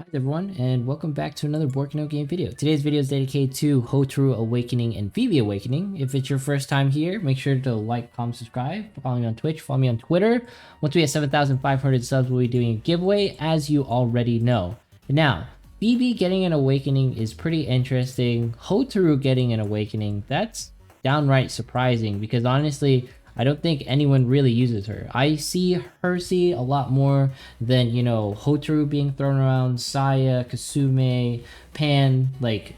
Hi everyone, and welcome back to another Working Out Game video. Today's video is dedicated to Hotaru Awakening and Phoebe Awakening. If it's your first time here, make sure to like, comment, subscribe, follow me on Twitch, follow me on Twitter. Once we hit 7,500 subs, we'll be doing a giveaway, as you already know. Now, Phoebe getting an Awakening is pretty interesting. Hotaru getting an Awakening, that's downright surprising, because honestly, I don't think anyone really uses her. I see Hersey a lot more than, Hotaru being thrown around, Saya, Kasume, Pan,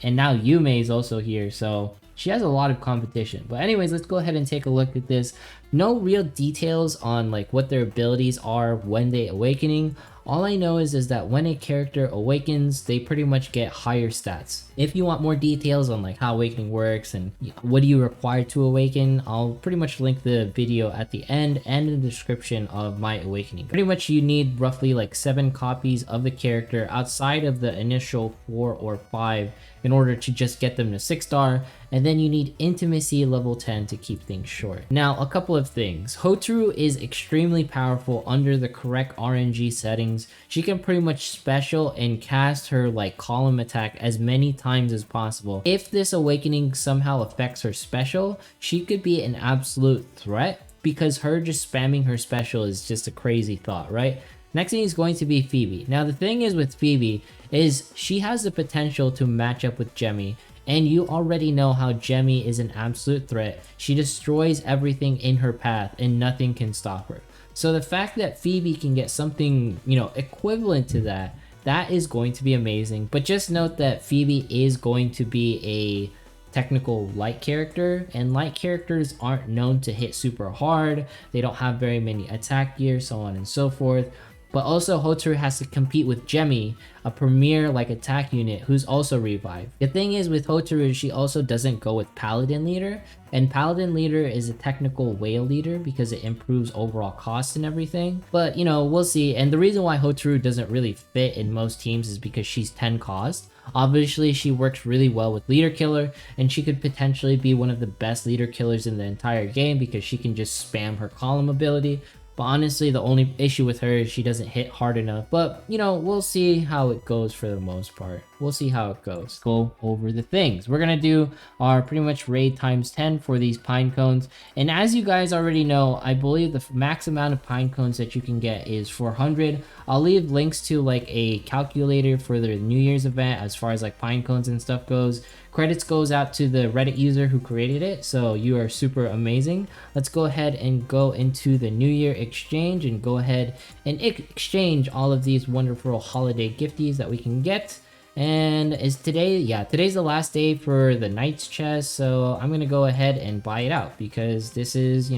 and now Yume is also here, so she has a lot of competition. But anyways, let's go ahead and take a look at this. No real details on what their abilities are when they awakening. All I know is that when a character awakens, they pretty much get higher stats. If you want more details on how awakening works and what do you require to awaken, I'll pretty much link the video at the end and in the description of my awakening. Pretty much you need roughly 7 copies of the character outside of the initial 4 or 5 in order to just get them to 6-star, and then you need intimacy level 10 to keep things short. Now, a couple of things. Hotaru is extremely powerful under the correct RNG settings. She can pretty much special and cast her column attack as many times as possible. If this awakening somehow affects her special, she could be an absolute threat, because her just spamming her special is just a crazy thought, right? Next thing is going to be Phoebe. Now the thing is with Phoebe is she has the potential to match up with Jemmy, and you already know how Jemmy is an absolute threat. She destroys everything in her path and nothing can stop her. So the fact that Phoebe can get something, equivalent to that, that is going to be amazing. But just note that Phoebe is going to be a technical light character, and light characters aren't known to hit super hard. They don't have very many attack gear, so on and so forth. But also Hotaru has to compete with Jemmy, a premier attack unit who's also revived. The thing is with Hotaru, she also doesn't go with Paladin Leader, and Paladin Leader is a technical whale leader because it improves overall cost and everything. But we'll see. And the reason why Hotaru doesn't really fit in most teams is because she's 10 cost. Obviously she works really well with Leader Killer, and she could potentially be one of the best Leader Killers in the entire game because she can just spam her column ability. But honestly, the only issue with her is she doesn't hit hard enough. But, we'll see how it goes for the most part. We'll see how it goes. Go over the things. We're going to do our pretty much raid times 10 for these pine cones. And as you guys already know, I believe the max amount of pine cones that you can get is 400. I'll leave links to a calculator for the New Year's event as far as pine cones and stuff goes. Credits goes out to the Reddit user who created it, so you are super amazing. Let's go ahead and go into the New Year exchange and go ahead and exchange all of these wonderful holiday gifties that we can get. And is today, yeah, today's the last day for the Knight's chest, so I'm gonna go ahead and buy it out because this is,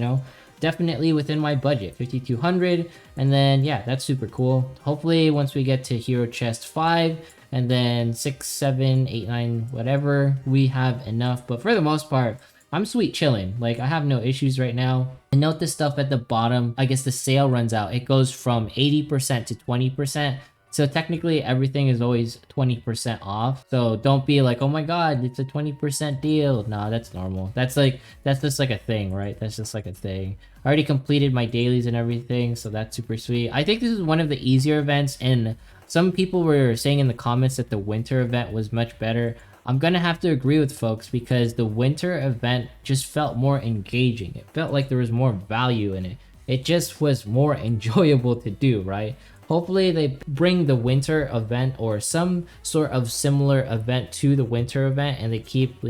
definitely within my budget, 5,200. And then yeah, that's super cool. Hopefully once we get to Hero Chest 5 and then 6, 7, 8, 9, whatever, we have enough. But for the most part, I'm sweet chilling. I have no issues right now. And note the stuff at the bottom, I guess the sale runs out. It goes from 80% to 20%. So technically everything is always 20% off. So don't be like, oh my god, it's a 20% deal. Nah, that's normal. That's just a thing, right? That's just a thing. I already completed my dailies and everything, so that's super sweet. I think this is one of the easier events, and some people were saying in the comments that the winter event was much better. I'm gonna have to agree with folks because the winter event just felt more engaging. It felt like there was more value in it. It just was more enjoyable to do, right? Hopefully they bring the winter event or some sort of similar event to the winter event, and they keep,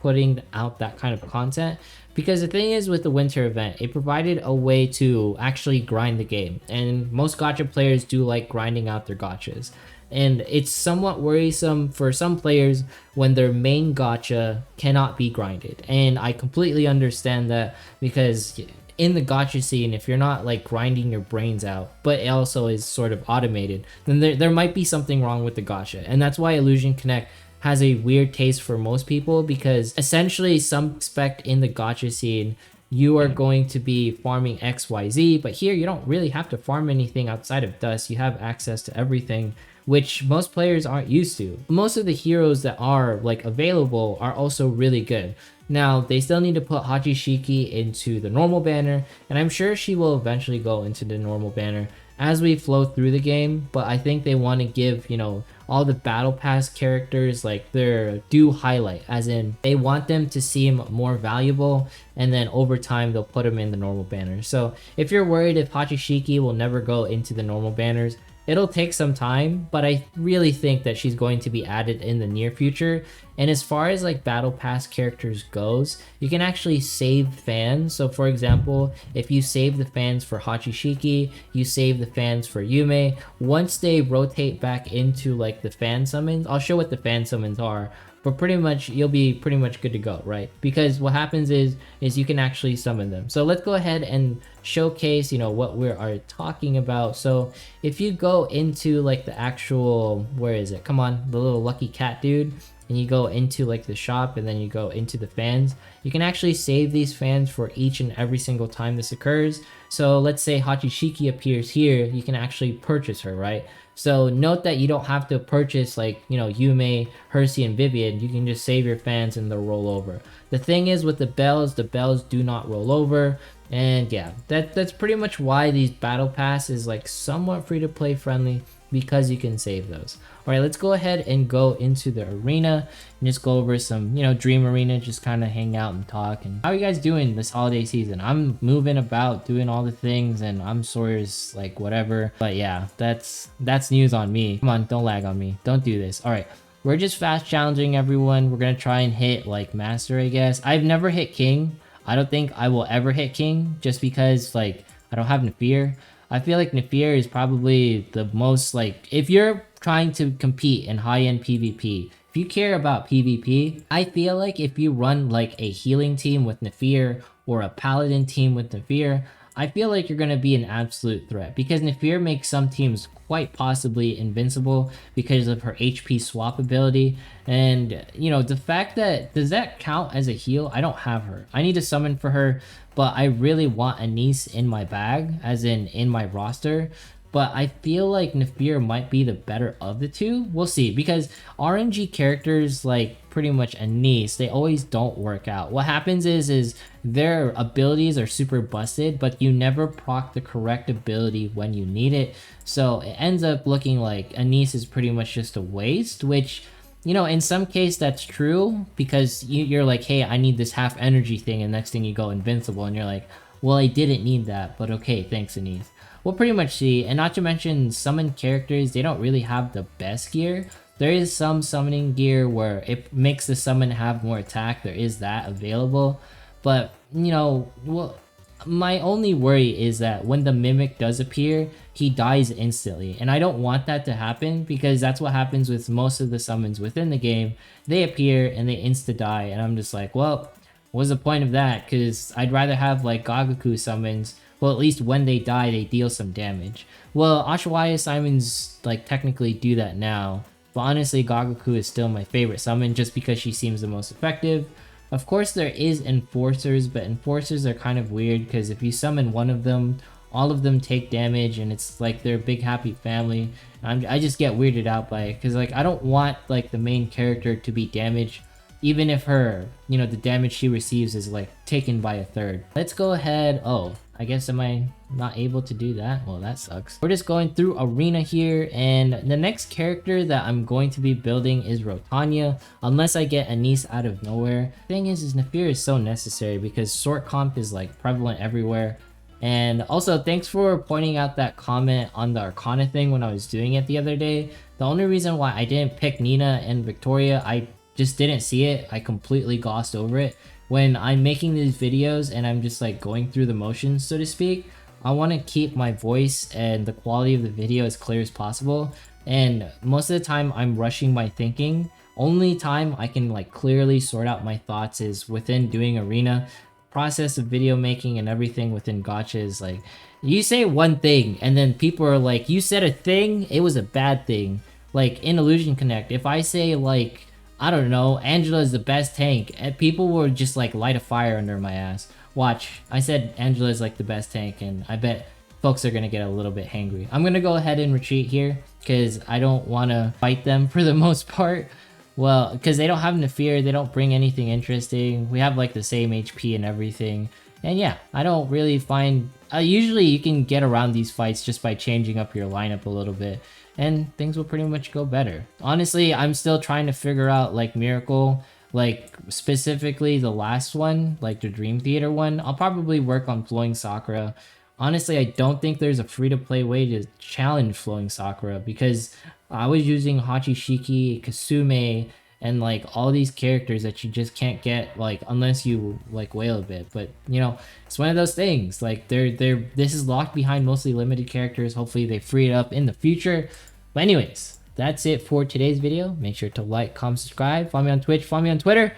putting out that kind of content. Because the thing is with the winter event, it provided a way to actually grind the game. And most gacha players do like grinding out their gachas. And it's somewhat worrisome for some players when their main gacha cannot be grinded. And I completely understand that, because in the gacha scene, if you're not grinding your brains out, but it also is sort of automated, then there might be something wrong with the gacha. And that's why Illusion Connect has a weird taste for most people, because essentially some expect in the gacha scene you are going to be farming XYZ, but here you don't really have to farm anything outside of dust. You have access to everything, which most players aren't used to. Most of the heroes that are available are also really good. Now, they still need to put Hachishiki into the normal banner, and I'm sure she will eventually go into the normal banner. as we flow through the game, but I think they want to give, you know, all the battle pass characters like their due highlight, as in they want them to seem more valuable, and then over time they'll put them in the normal banners. So if you're worried if Hachishiki will never go into the normal banners, it'll take some time, but I really think that she's going to be added in the near future. And as far as like battle pass characters goes, you can actually save fans. So for example, if you save the fans for Hachishiki, you save the fans for Yume, once they rotate back into like the fan summons, I'll show what the fan summons are, but pretty much you'll be pretty much good to go, right? Because what happens is you can actually summon them. So let's go ahead and showcase, you know, what we are talking about. So if you go into like the actual, where is it? Come on, the little lucky cat dude, and you go into like the shop, and then you go into the fans, you can actually save these fans for each and every single time this occurs. So let's say Hachishiki appears here, you can actually purchase her, right? So note that you don't have to purchase like, you know, Yume, Hersey, and Vivian. You can just save your fans and they'll roll over. The thing is with the bells do not roll over. And yeah, that's pretty much why these battle pass is like somewhat free to play friendly, because you can save those. All right, let's go ahead and go into the arena and just go over some, you know, Dream Arena, just kind of hang out and talk. And how are you guys doing this holiday season? I'm moving about, doing all the things, and I'm Sawyer's like whatever. But yeah, that's news on me. Come on, don't lag on me. Don't do this. All right, we're just fast challenging everyone. We're gonna try and hit like Master, I guess. I've never hit King. I don't think I will ever hit King, just because like I don't have Nafir. I feel like Nafir is probably the most, like, if you're trying to compete in high-end PvP, if you care about PvP, I feel like if you run like a healing team with Nafir or a paladin team with Nafir, I feel like you're going to be an absolute threat, because Nafir makes some teams quite possibly invincible because of her HP swap ability. And you know, the fact that, does that count as a heal? I don't have her. I need to summon for her, but I really want Anise in my bag, as in my roster. But I feel like Nafir might be the better of the two. We'll see, because RNG characters like pretty much Anise, they always don't work out. What happens is their abilities are super busted, but you never proc the correct ability when you need it. So it ends up looking like Anise is pretty much just a waste, which, you know, in some case that's true, because you're like, hey, I need this half energy thing, and next thing you go invincible, and you're like, well, I didn't need that, but okay, thanks Anise. We'll pretty much see. And not to mention, summon characters, they don't really have the best gear. There is some summoning gear where it makes the summon have more attack. There is that available. But, you know, well, my only worry is that when the Mimic does appear, he dies instantly. And I don't want that to happen, because that's what happens with most of the summons within the game. They appear and they insta-die, and I'm just like, well, what's the point of that? Because I'd rather have like Gagaku summons. Well, at least when they die, they deal some damage. Well, Ashwaya summons like technically do that now, but honestly, Gagaku is still my favorite summon, just because she seems the most effective. Of course, there is Enforcers, but Enforcers are kind of weird, because if you summon one of them, all of them take damage, and it's like their big happy family. I just get weirded out by it, because like I don't want like the main character to be damaged, even if her, you know, the damage she receives is like taken by a third. Let's go ahead. Oh, I guess am I not able to do that? Well, that sucks. We're just going through arena here, and the next character that I'm going to be building is Rotanya, unless I get Anise out of nowhere. Thing is Nafir is so necessary, because sort comp is like prevalent everywhere. And also, thanks for pointing out that comment on the Arcana thing when I was doing it the other day. The only reason why I didn't pick Nina and Victoria, I just didn't see it. I completely glossed over it. When I'm making these videos and I'm just like going through the motions, so to speak, I want to keep my voice and the quality of the video as clear as possible. And most of the time I'm rushing my thinking. Only time I can like clearly sort out my thoughts is within doing arena. Process of video making and everything within gacha is like, you say one thing and then people are like, you said a thing, it was a bad thing. Like in Illusion Connect, if I say like, I don't know, Angela is the best tank, and people will just like light a fire under my ass. Watch, I said Angela is like the best tank, and I bet folks are gonna get a little bit hangry. I'm gonna go ahead and retreat here, because I don't want to fight them for the most part. Well, because they don't have Nafir, they don't bring anything interesting. We have like the same HP and everything. And yeah, I don't really find... usually you can get around these fights just by changing up your lineup a little bit, and things will pretty much go better. Honestly, I'm still trying to figure out like Miracle, like specifically the last one, like the Dream Theater one. I'll probably work on Flowing Sakura. Honestly, I don't think there's a free-to-play way to challenge Flowing Sakura, because I was using Hachishiki, Kasume, and like all these characters that you just can't get like unless you like whale a bit. But you know, it's one of those things, like this is locked behind mostly limited characters. Hopefully they free it up in the future. But anyways, that's it for today's video. Make sure to like, comment, subscribe, follow me on Twitch, follow me on Twitter,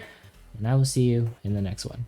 and I will see you in the next one.